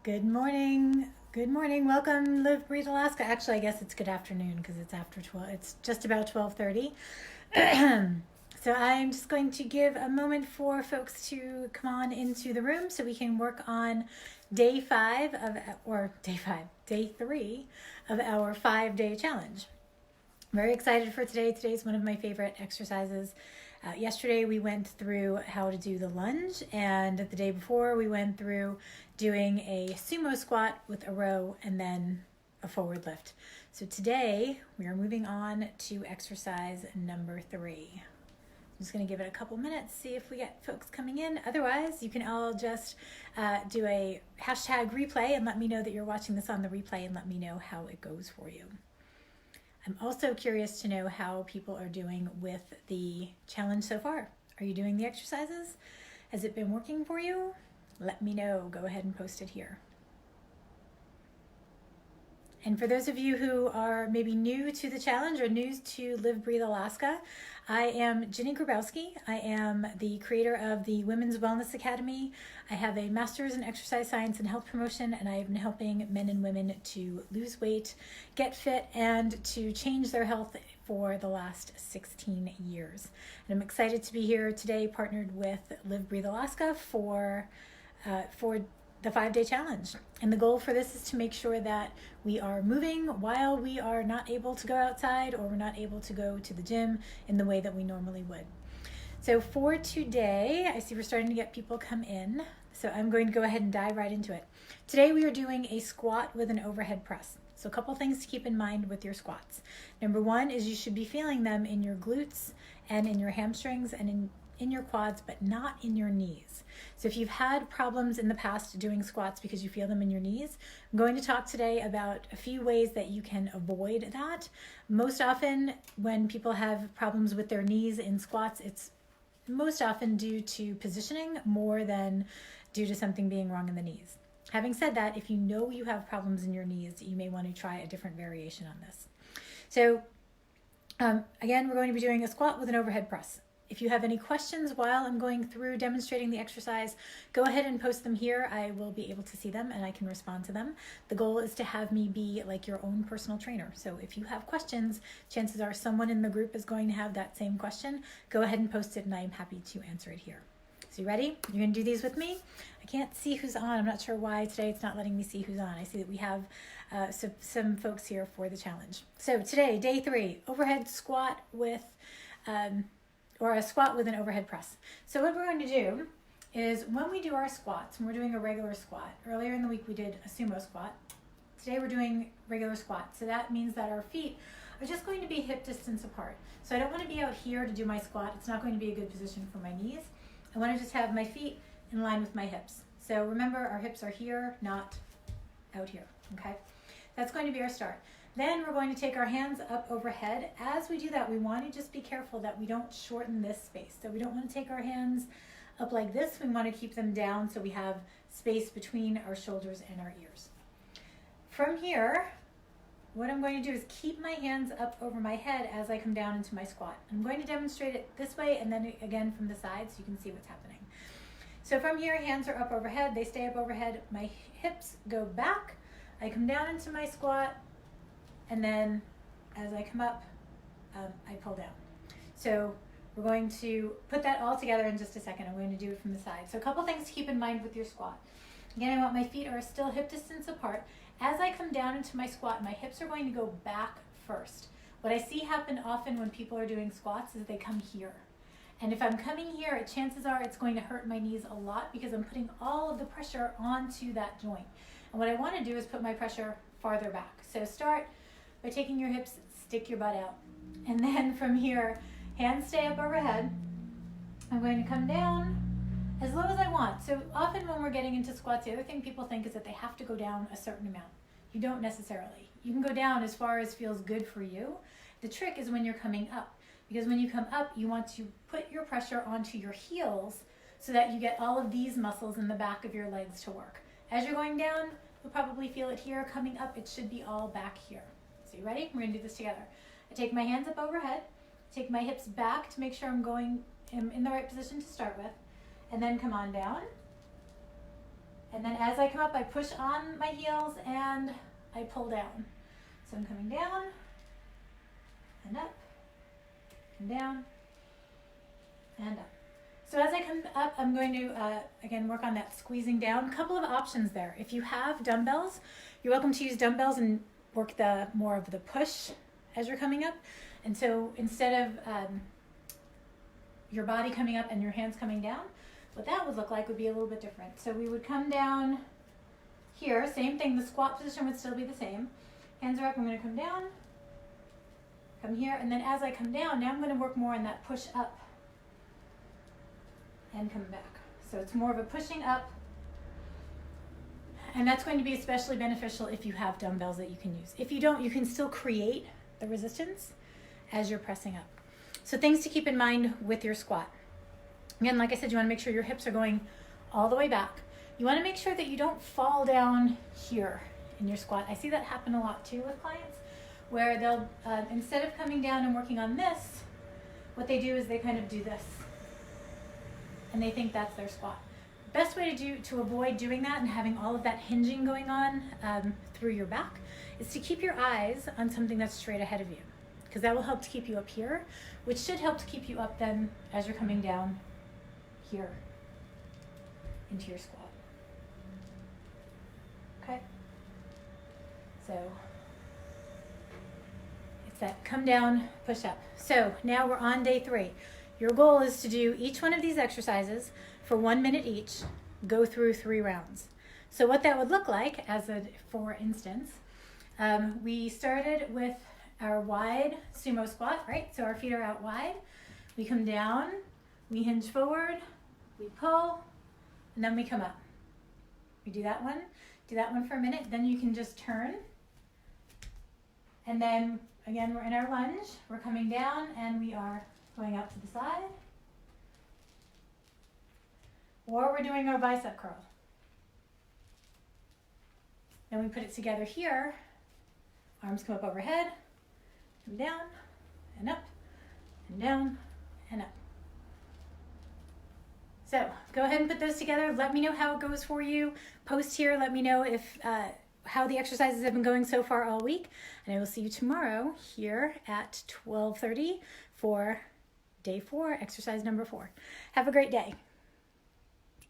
Good morning. Good morning. Welcome, Live, Breathe, Alaska. Actually, I guess it's good afternoon because it's after 12. It's just about 12:30. So I'm just going to give a moment for folks to come on into the room so we can work on day three of our 5-day challenge. Very excited for today. Today's one of my favorite exercises. Yesterday we went through how to do the lunge, and the day before we went through doing a sumo squat with a row and then a forward lift. So today we are moving on to exercise number 3. I'm just going to give it a couple minutes, see if we get folks coming in. Otherwise, you can all just do a hashtag replay and let me know that you're watching this on the replay and let me know how it goes for you. I'm also curious to know how people are doing with the challenge so far. Are you doing the exercises? Has it been working for you? Let me know. Go ahead and post it here. And for those of you who are maybe new to the challenge or new to Live, Breathe, Alaska, I am Ginny Grabowski. I am the creator of the Women's Wellness Academy. I have a master's in exercise science and health promotion, and I have been helping men and women to lose weight, get fit, and to change their health for the last 16 years. And I'm excited to be here today, partnered with Live, Breathe, Alaska for the 5-day challenge. And the goal for this is to make sure that we are moving while we are not able to go outside or we're not able to go to the gym in the way that we normally would. So for today, I see we're starting to get people come in. So I'm going to go ahead and dive right into it. Today we are doing a squat with an overhead press. So a couple things to keep in mind with your squats. Number one is you should be feeling them in your glutes and in your hamstrings and in your quads, but not in your knees. So if you've had problems in the past doing squats because you feel them in your knees, I'm going to talk today about a few ways that you can avoid that. Most often when people have problems with their knees in squats, it's most often due to positioning more than due to something being wrong in the knees. Having said that, if you know you have problems in your knees, you may want to try a different variation on this. So again, we're going to be doing a squat with an overhead press. If you have any questions while I'm going through demonstrating the exercise, go ahead and post them here. I will be able to see them and I can respond to them. The goal is to have me be like your own personal trainer. So if you have questions, chances are someone in the group is going to have that same question. Go ahead and post it and I am happy to answer it here. So you ready? You're going to do these with me? I can't see who's on. I'm not sure why today it's not letting me see who's on. I see that we have some folks here for the challenge. So today, day 3, overhead squat with or a squat with an overhead press. So what we're going to do is when we do our squats, when we're doing a regular squat, earlier in the week we did a sumo squat. Today we're doing regular squat. So that means that our feet are just going to be hip distance apart. So I don't want to be out here to do my squat. It's not going to be a good position for my knees. I want to just have my feet in line with my hips. So remember, our hips are here, not out here, okay? That's going to be our start. Then we're going to take our hands up overhead. As we do that, we want to just be careful that we don't shorten this space. So we don't want to take our hands up like this. We want to keep them down so we have space between our shoulders and our ears. From here, what I'm going to do is keep my hands up over my head as I come down into my squat. I'm going to demonstrate it this way and then again from the side so you can see what's happening. So from here, hands are up overhead. They stay up overhead. My hips go back. I come down into my squat. And then as I come up, I pull down. So we're going to put that all together in just a second. I'm going to do it from the side. So a couple things to keep in mind with your squat. Again, I want my feet are still hip distance apart. As I come down into my squat, my hips are going to go back first. What I see happen often when people are doing squats is they come here. And if I'm coming here, chances are it's going to hurt my knees a lot because I'm putting all of the pressure onto that joint. And what I want to do is put my pressure farther back. So start by taking your hips, stick your butt out. And then from here, hands stay up overhead. I'm going to come down as low as I want. So often when we're getting into squats, the other thing people think is that they have to go down a certain amount. You don't necessarily. You can go down as far as feels good for you. The trick is when you're coming up. Because when you come up, you want to put your pressure onto your heels so that you get all of these muscles in the back of your legs to work. As you're going down, you'll probably feel it here. Coming up, it should be all back here. So you ready? We're going to do this together. I take my hands up overhead, take my hips back to make sure I'm in the right position to start with, and then come on down. And then as I come up, I push on my heels and I pull down. So I'm coming down and up and down and up. So as I come up, I'm going to, again, work on that squeezing down. A couple of options there. If you have dumbbells, you're welcome to use dumbbells and work the more of the push as you're coming up. And so instead of your body coming up and your hands coming down, what that would look like would be a little bit different. So we would come down here, same thing, the squat position would still be the same. Hands are up, I'm gonna come down, come here, and then as I come down, now I'm gonna work more on that push up and come back. So it's more of a pushing up, and that's going to be especially beneficial if you have dumbbells that you can use. If you don't, you can still create the resistance as you're pressing up. So things to keep in mind with your squat. Again, like I said, you wanna make sure your hips are going all the way back. You wanna make sure that you don't fall down here in your squat. I see that happen a lot too with clients, where they'll, instead of coming down and working on this, what they do is they kind of do this. And they think that's their squat. Best way to avoid doing that and having all of that hinging going on through your back is to keep your eyes on something that's straight ahead of you, because that will help to keep you up here, which should help to keep you up then as you're coming down here into your squat. Okay? So it's that come down, push up. So now we're on day 3. Your goal is to do each one of these exercises for 1 minute each, go through 3 rounds. So what that would look like, for instance, we started with our wide sumo squat, right? So our feet are out wide. We come down, we hinge forward, we pull, and then we come up. We do that one for a minute, then you can just turn. And then again, we're in our lunge, we're coming down and we are going out to the side. Or we're doing our bicep curl. Then we put it together here. Arms come up overhead, come down and up and down and up. So go ahead and put those together. Let me know how it goes for you. Post here, let me know if how the exercises have been going so far all week. And I will see you tomorrow here at 12:30 for day 4, exercise number 4. Have a great day.